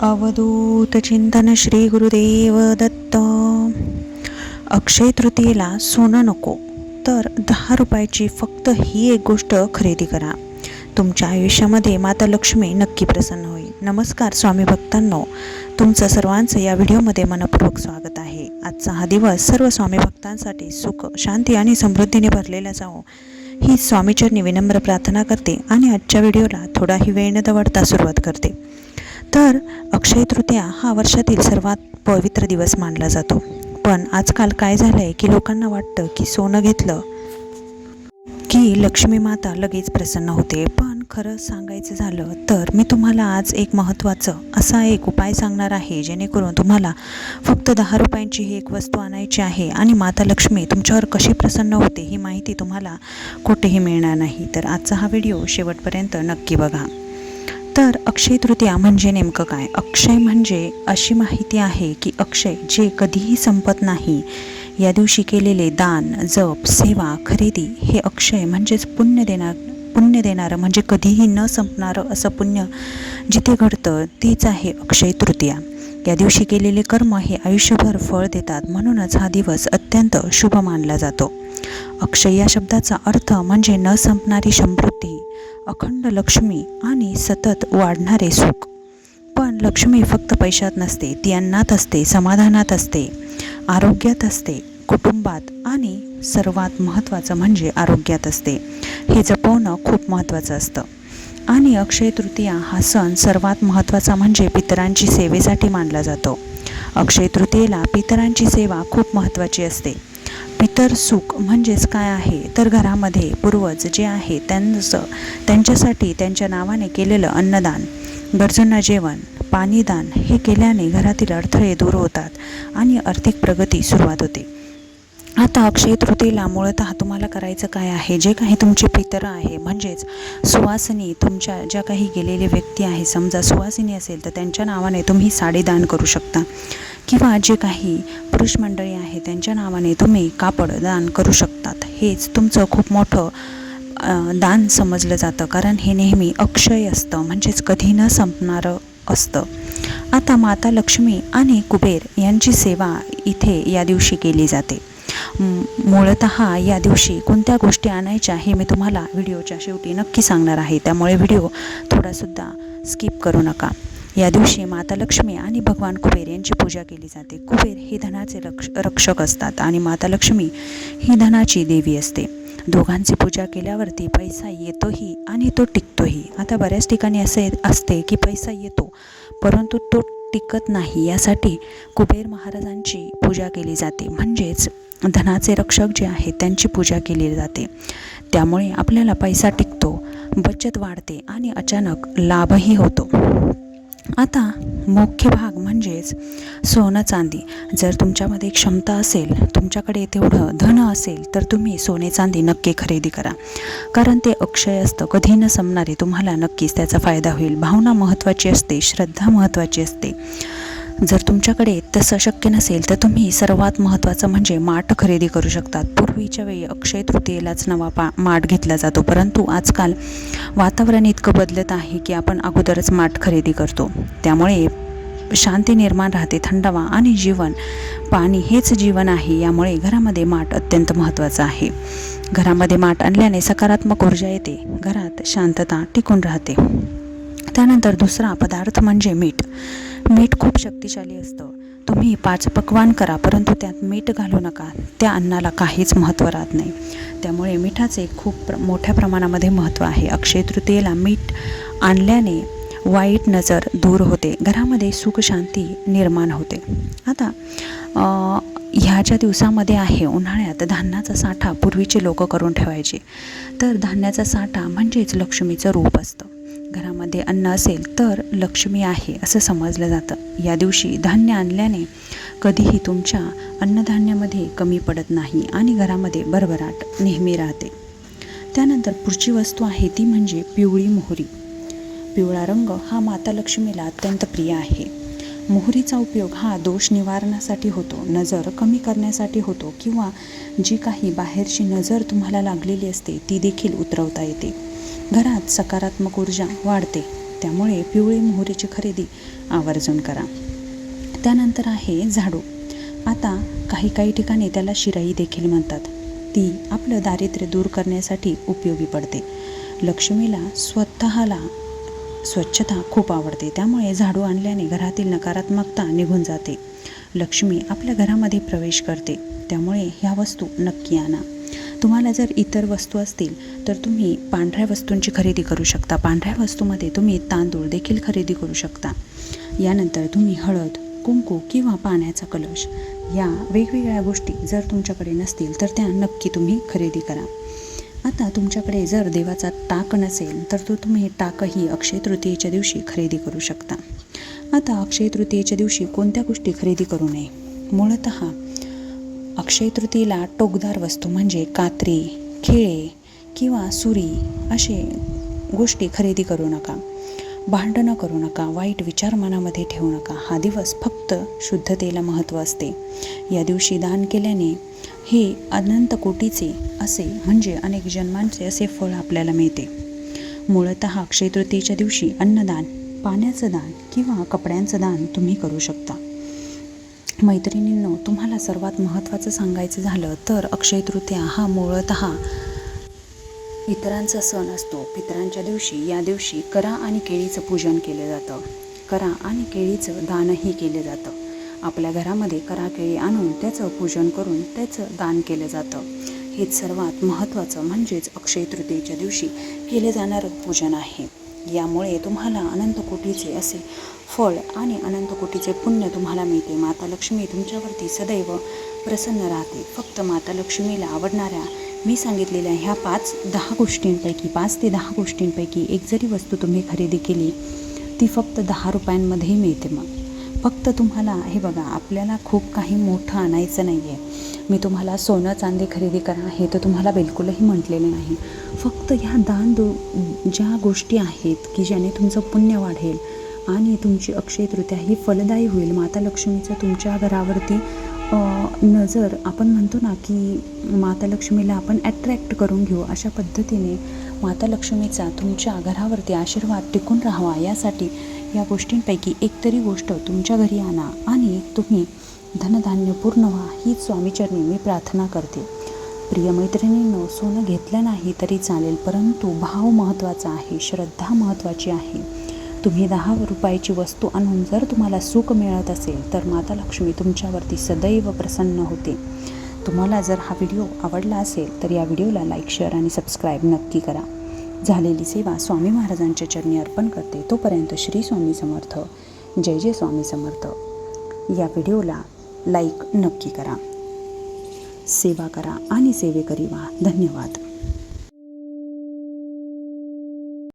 अवधूत चिंतन श्री गुरुदेव दत्त. अक्षय तृतीयेला सोनं नको तर 10 रुपयाची फक्त ही एक गोष्ट खरेदी करा. तुमच्या आयुष्यामध्ये माता लक्ष्मी नक्की प्रसन्न होईल. नमस्कार स्वामी भक्तांनो, तुमचं सर्वांचं या व्हिडिओमध्ये मनपूर्वक स्वागत आहे. आजचा हा दिवस सर्व स्वामी भक्तांसाठी सुख, शांती आणि समृद्धीने भरलेला जावो ही स्वामीचरणी विनम्र प्रार्थना करते आणि आजच्या व्हिडिओला थोडाही वेळ न दवडता सुरुवात करते. तर अक्षय तृतीया हा वर्षातील सर्वात पवित्र दिवस मानला जातो. पण आजकाल काय झालं आहे की लोकांना वाटतं की सोनं घेतलं की लक्ष्मी माता लगेच प्रसन्न होते. पण खरं सांगायचं झालं तर मी तुम्हाला आज एक महत्त्वाचं असा एक उपाय सांगणार आहे, जेणेकरून तुम्हाला फक्त 10 रुपयांची ही एक वस्तू आणायची आहे आणि माता लक्ष्मी तुमच्यावर कशी प्रसन्न होते ही माहिती तुम्हाला कुठेही मिळणार नाही. तर आजचा हा व्हिडिओ शेवटपर्यंत नक्की बघा. तर अक्षय तृतीया म्हणजे नेमकं काय? अक्षय म्हणजे अशी माहिती आहे की अक्षय जे कधीही संपत नाही. या दिवशी केलेले दान, जप, सेवा, खरेदी हे अक्षय म्हणजेच पुण्य देणारं म्हणजे कधीही न संपणारं असं पुण्य जिथे घडतं तेच आहे अक्षय तृतीया. या दिवशी केलेले कर्म हे आयुष्यभर फळ देतात. म्हणूनच हा दिवस अत्यंत शुभ मानला जातो. अक्षय या शब्दाचा अर्थ म्हणजे न संपणारी समृद्धी, अखंड लक्ष्मी आणि सतत वाढणारे सुख. पण लक्ष्मी फक्त पैशात नसते, ती अन्नात असते, समाधानात असते, आरोग्यात असते, कुटुंबात आणि सर्वात महत्त्वाचं म्हणजे आरोग्यात असते. हे जपवणं खूप महत्त्वाचं असतं. आणि अक्षय तृतीया हा सण सर्वात महत्त्वाचा म्हणजे पितरांची सेवेसाठी मानला जातो. अक्षय तृतीयेला पितरांची सेवा खूप महत्त्वाची असते. पितर सुख म्हणजेच काय आहे तर घरामध्ये पूर्वज जे आहे त्यांच्यासाठी त्यांच्या नावाने केलेलं अन्नदान, गरजूंना जेवण, पाणीदान हे केल्याने घरातील अडथळे दूर होतात आणि आर्थिक प्रगती सुरुवात होते. आता अक्षय तृतीयेला मूळतः तुम्हाला करायचं काय आहे? जे काही तुमचे पितर आहे म्हणजेच सुवासिनी, तुमच्या ज्या काही गेलेले व्यक्ती आहे, समजा सुवासिनी असेल तर त्यांच्या नावाने तुम्ही साडी दान करू शकता, किंवा जे काही पुरुष मंडळी आहे त्यांच्या नावाने तुम्ही कापड दान करू शकतात. हेच तुमचं खूप मोठं दान समजलं जातं, कारण हे नेहमी अक्षय असतं म्हणजेच कधी न संपणारं असतं. आता माता लक्ष्मी आणि कुबेर यांची सेवा इथे या दिवशी केली जाते. मूळतः या दिवशी कोणत्या गोष्टी आणायच्या हे मी तुम्हाला व्हिडिओच्या शेवटी नक्की सांगणार आहे, त्यामुळे व्हिडिओ थोडासुद्धा स्किप करू नका. या दिवशी माता लक्ष्मी आणि भगवान कुबेर यांची पूजा केली जाते. कुबेर हे धनाचे रक्षक असतात आणि माता लक्ष्मी ही धनाची देवी असते. दोघांची पूजा केल्यावरती पैसा येतोही आणि तो टिकतोही. आता बऱ्याच ठिकाणी असे असते की पैसा येतो परंतु तो टिकत नाही. यासाठी कुबेर महाराजांची पूजा केली जाते, म्हणजेच धनाचे रक्षक जे आहेत त्यांची पूजा केली जाते. त्यामुळे आपल्याला पैसा टिकतो, बचत वाढते आणि अचानक लाभही होतो. आता मुख्य भाग म्हणजेच सोनं चांदी. जर तुमच्यामध्ये क्षमता असेल, तुमच्याकडे तेवढं धन असेल तर तुम्ही सोने चांदी नक्की खरेदी करा, कारण ते अक्षय असतं, कधी न संपणारे. तुम्हाला नक्कीच त्याचा फायदा होईल. भावना महत्त्वाची असते, श्रद्धा महत्त्वाची असते. जर तुमच्याकडे तसं शक्य नसेल तर तुम्ही सर्वात महत्त्वाचं म्हणजे माठ खरेदी करू शकतात. पूर्वीच्या वेळी अक्षय तृतीयेलाच नवा माठ घेतला जातो, परंतु आजकाल वातावरण इतकं बदलत आहे की आपण अगोदरच माठ खरेदी करतो. त्यामुळे शांती निर्माण राहते, थंडावा आणि जीवन. पाणी हेच जीवन आहे, यामुळे घरामध्ये माठ अत्यंत महत्त्वाचं आहे. घरामध्ये माठ आणल्याने सकारात्मक ऊर्जा येते, घरात शांतता टिकून राहते. त्यानंतर दुसरा पदार्थ म्हणजे मीठ. मीठ खूप शक्तिशाली असतं. तुम्ही 5 पक्वान्न करा परंतु त्यात मीठ घालू नका, त्या अन्नाला काहीच महत्त्व राहत नाही. त्यामुळे मिठाचे खूप मोठ्या प्रमाणामध्ये महत्त्व आहे. अक्षय तृतीयेला मीठ आणल्याने वाईट नजर दूर होते, घरामध्ये सुख शांती निर्माण होते. आता ह्या ज्या दिवसामध्ये आहे उन्हाळ्यात धान्याचा साठा पूर्वीचे लोक करून ठेवायचे. तर धान्याचा साठा म्हणजेच लक्ष्मीचं रूप असतं. घरामध्ये अन्न असेल तर लक्ष्मी आहे असं समजलं जातं. या दिवशी धान्य आणल्याने कधीही तुमच्या अन्नधान्यामध्ये कमी पडत नाही आणि घरामध्ये भरभराट नेहमी राहते. त्यानंतर पुढची वस्तू आहे ती म्हणजे पिवळी मोहरी. पिवळा रंग हा माता लक्ष्मीला अत्यंत प्रिय आहे. मोहरीचा उपयोग हा दोष निवारणासाठी होतो, नजर कमी करण्यासाठी होतो, किंवा जी काही बाहेरची नजर तुम्हाला लागलेली असते ती देखील उतरवता येते. घरात सकारात्मक ऊर्जा वाढते. त्यामुळे पिवळी मोहरीची खरेदी आवर्जून करा. त्यानंतर आहे झाडू. आता काही ठिकाणी त्याला शिराई देखील म्हणतात. ती आपलं दारिद्र्य दूर करण्यासाठी उपयोगी पडते. लक्ष्मीला स्वतःला स्वच्छता खूप आवडते, त्यामुळे झाडू आणल्याने घरातील नकारात्मकता निघून जाते. लक्ष्मी आपल्या घरामध्ये प्रवेश करते, त्यामुळे ह्या वस्तू नक्की आणा. तुम्हाला जर इतर वस्तू असतील तर तुम्ही पांढऱ्या वस्तूंची खरेदी करू शकता. पांढऱ्या वस्तूमध्ये तुम्ही तांदूळ देखील खरेदी करू शकता. यानंतर तुम्ही हळद, कुंकू किंवा पाण्याचा कलश या वेगवेगळ्या गोष्टी जर तुमच्याकडे नसतील तर त्या नक्की तुम्ही खरेदी करा. आता तुमच्याकडे जर देवाचा टाक नसेल तर तुम्ही टाकही अक्षय तृतीयेच्या दिवशी खरेदी करू शकता. आता अक्षय तृतीयेच्या दिवशी कोणत्या गोष्टी खरेदी करू नये? मूळतः अक्षय तृतीयेला टोकदार वस्तू म्हणजे कात्री, खिळे किंवा सुरी असे गोष्टी खरेदी करू नका. भांडणं करू नका. वाईट विचार मनामध्ये ठेवू नका. हा दिवस फक्त शुद्धतेला महत्त्व असते. या दिवशी दान केल्याने हे अनंत कोटीचे असे म्हणजे अनेक जन्मांचे असे फळ आपल्याला मिळते. मूळतः अक्षय तृतीयेच्या दिवशी अन्नदान, पाण्याचं दान किंवा कपड्यांचं दान तुम्ही करू शकता. मैत्रिणींनो, तुम्हाला सर्वात महत्त्वाचं सांगायचं झालं तर अक्षय तृतीया हा मूळतः पितरांचा सण असतो. पितरांच्या दिवशी या दिवशी करा आणि केळीचं पूजन केलं जातं. करा आणि केळीचं दानही केलं जातं. आपल्या घरामध्ये करा केळी आणून त्याचं पूजन करून त्याचं दान केलं जातं. हेच सर्वात महत्त्वाचं म्हणजेच अक्षय तृतीयेच्या दिवशी केले जाणारं पूजन आहे. यामुळे तुम्हाला अनंत कोटीचे असे फळ आणि अनंत कोटीचे पुण्य तुम्हाला मिळते. माता लक्ष्मी तुमच्यावरती सदैव प्रसन्न राहते. फक्त माता लक्ष्मीला आवडणाऱ्या मी सांगितलेल्या ह्या 5-10 गोष्टींपैकी एक जरी वस्तू तुम्ही खरेदी केली ती फक्त 10 रुपयांमध्येही मिळते. मग फक्त तुम्हाला हे बघा, आपल्याला खूप काही मोठं आणायचं नाही आहे. मी तुम्हाला सोनं चांदी खरेदी करा हे तर तुम्हाला बिलकुलही म्हटलेले नाही. फक्त ह्या ज्या गोष्टी आहेत की ज्याने तुमचं पुण्य वाढेल आणि तुमची अक्षय तृतीया ही फलदायी होईल. माता लक्ष्मीचं तुमच्या घरावरती नजर, आपण म्हणतो ना की माता लक्ष्मीला आपण ॲट्रॅक्ट करून घेऊ, अशा पद्धतीने माता लक्ष्मीचा तुमच्या घरावरती आशीर्वाद टिकून राहावा यासाठी या गोष्टींपैकी एकतरी गोष्ट तुमच्या घरी आणा आणि तुम्ही धनधान्य पूर्ण व्हा हीच स्वामीचरणी मी प्रार्थना करते. प्रिय मैत्रिणींनो, सोनं घेतलं नाही तरी चालेल, परंतु भाव महत्त्वाचा आहे, श्रद्धा महत्त्वाची आहे. तुम्ही 10 रुपयाची वस्तू आणून जर तुम्हाला सुख मिळत असेल तर माता लक्ष्मी तुमच्यावरती सदैव प्रसन्न होते. तुम्हाला जर हा व्हिडिओ आवडला असेल तर या व्हिडिओला लाईक, शेअर आणि सबस्क्राईब नक्की करा. झालेली सेवा स्वामी महाराजांच्या चरणी अर्पण करते. तोपर्यंत श्री स्वामी समर्थ. जय जय स्वामी समर्थ. या व्हिडिओला लाईक नक्की करा, सेवा करा आणि सेवेकरी व्हा. धन्यवाद.